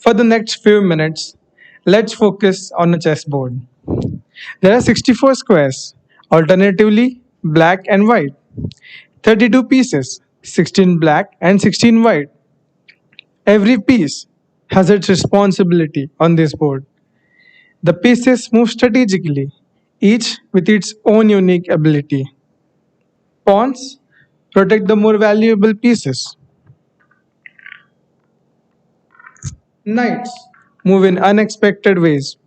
For the next few minutes, let's focus on a chessboard. There are 64 squares, alternatively black and white, 32 pieces, 16 black and 16 white. Every piece has its responsibility on this board. The pieces move strategically, each with its own unique ability. Pawns protect the more valuable pieces. Knights move in unexpected ways.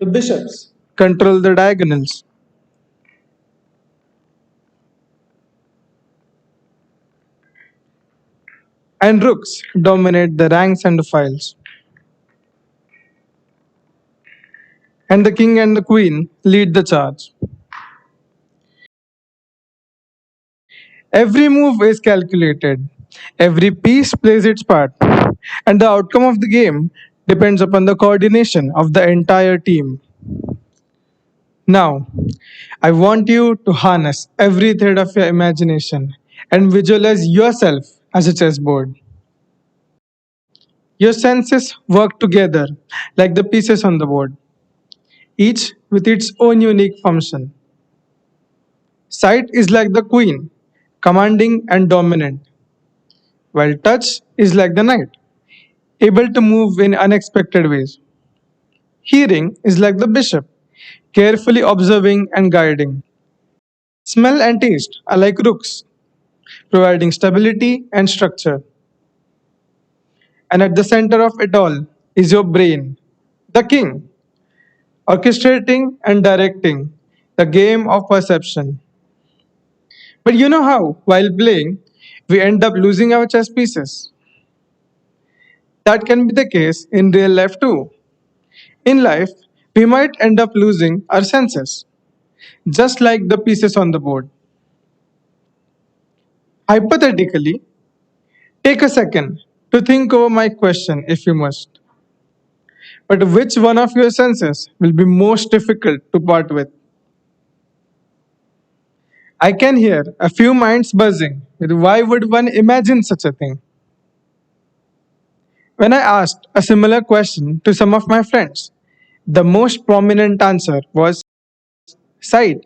The bishops control the diagonals. And rooks dominate the ranks and the files. And the king and the queen lead the charge. Every move is calculated, every piece plays its part, and the outcome of the game depends upon the coordination of the entire team. Now, I want you to harness every thread of your imagination and visualize yourself as a chessboard. Your senses work together like the pieces on the board, each with its own unique function. Sight is like the queen, commanding and dominant, while touch is like the knight, able to move in unexpected ways. Hearing is like the bishop, carefully observing and guiding. Smell and taste are like rooks, providing stability and structure. And at the center of it all is your brain, the king, orchestrating and directing the game of perception. But you know how, while playing, we end up losing our chess pieces? That can be the case in real life too. In life, we might end up losing our senses, just like the pieces on the board. Hypothetically, take a second to think over my question if you must. But which one of your senses will be most difficult to part with? I can hear a few minds buzzing with why would one imagine such a thing? When I asked a similar question to some of my friends, the most prominent answer was sight.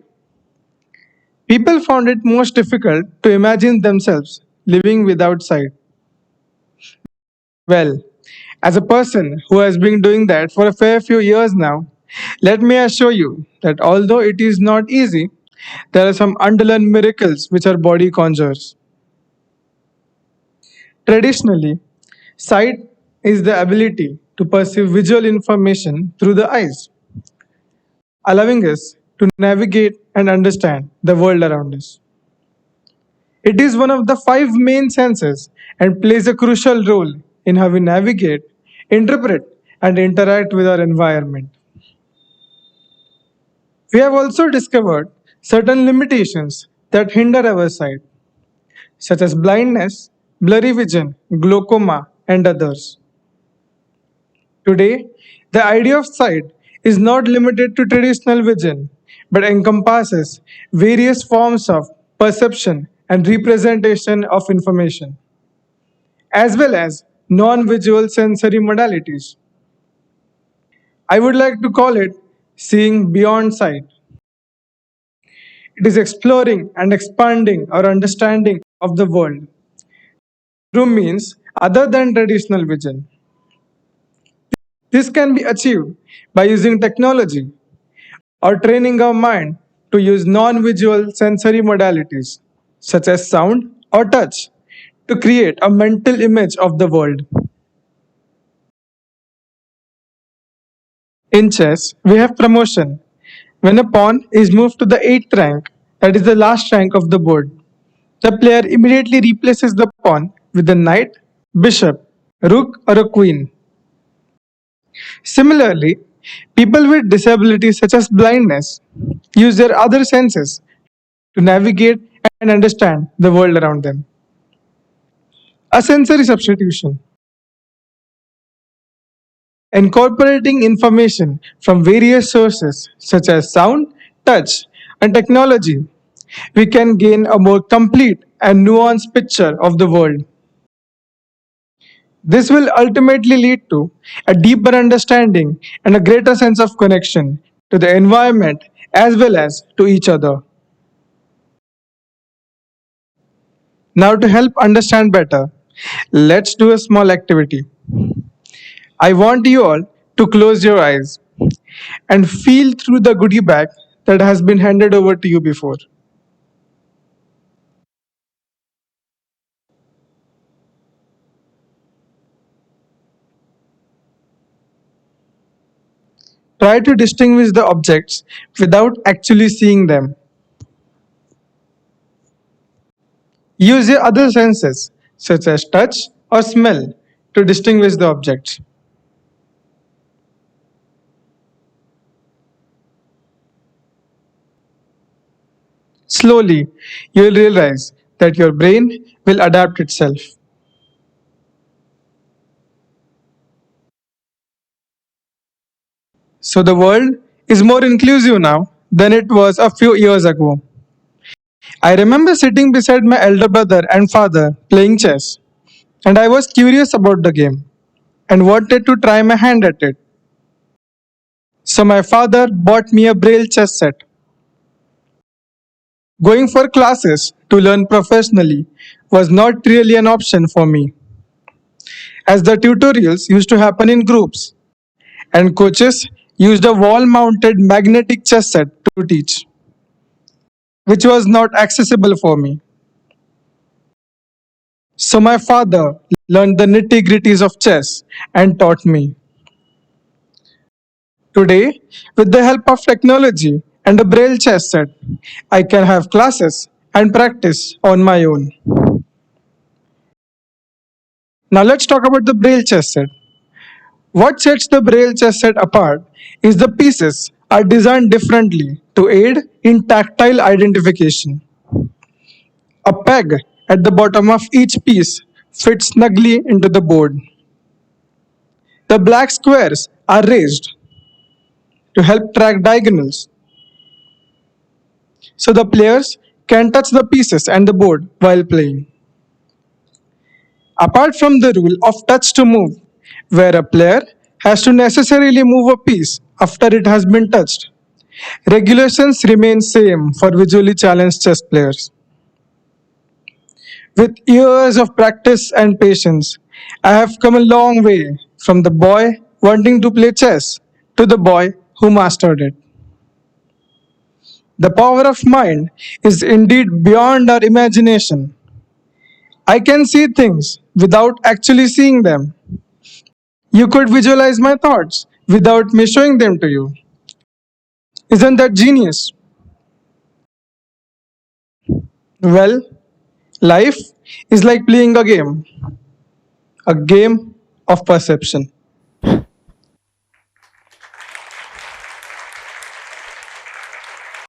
People found it most difficult to imagine themselves living without sight. Well, as a person who has been doing that for a fair few years now, let me assure you that although it is not easy, there are some underlying miracles which our body conjures. Traditionally, sight is the ability to perceive visual information through the eyes, allowing us to navigate and understand the world around us. It is one of the five main senses and plays a crucial role in how we navigate, interpret, and interact with our environment. We have also discovered certain limitations that hinder our sight, such as blindness, blurry vision, glaucoma, and others. Today, the idea of sight is not limited to traditional vision, but encompasses various forms of perception and representation of information, as well as non visual sensory modalities. I would like to call it seeing beyond sight. It is exploring and expanding our understanding of the world through means other than traditional vision. This can be achieved by using technology or training our mind to use non visual sensory modalities such as sound or touch to create a mental image of the world. In chess, we have promotion. When a pawn is moved to the 8th rank, that is the last rank of the board, the player immediately replaces the pawn with a knight, bishop, rook, or a queen. Similarly, people with disabilities such as blindness use their other senses to navigate and understand the world around them. A sensory substitution, incorporating information from various sources such as sound, touch, and technology, we can gain a more complete and nuanced picture of the world. This will ultimately lead to a deeper understanding and a greater sense of connection to the environment as well as to each other. Now, to help understand better, let's do a small activity. I want you all to close your eyes and feel through the goodie bag that has been handed over to you before. Try to distinguish the objects without actually seeing them. Use your other senses, such as touch or smell, to distinguish the objects. Slowly, you will realize that your brain will adapt itself. So the world is more inclusive now than it was a few years ago. I remember sitting beside my elder brother and father playing chess, and I was curious about the game and wanted to try my hand at it. So my father bought me a braille chess set. Going for classes to learn professionally was not really an option for me, as the tutorials used to happen in groups, and coaches used a wall mounted magnetic chess set to teach, which was not accessible for me. So my father learned the nitty gritties of chess and taught me. Today, with the help of technology and a braille chess set, I can have classes and practice on my own. Now let's talk about the braille chess set. What sets the braille chess set apart is the pieces are designed differently to aid in tactile identification. A peg at the bottom of each piece fits snugly into the board. The black squares are raised to help track diagonals, so the players can touch the pieces and the board while playing. Apart from the rule of touch to move, where a player has to necessarily move a piece after it has been touched, regulations remain same for visually challenged chess players. With years of practice and patience, I have come a long way from the boy wanting to play chess to the boy who mastered it. The power of mind is indeed beyond our imagination. I can see things without actually seeing them. You could visualize my thoughts without me showing them to you. Isn't that genius? Well, life is like playing a game of perception.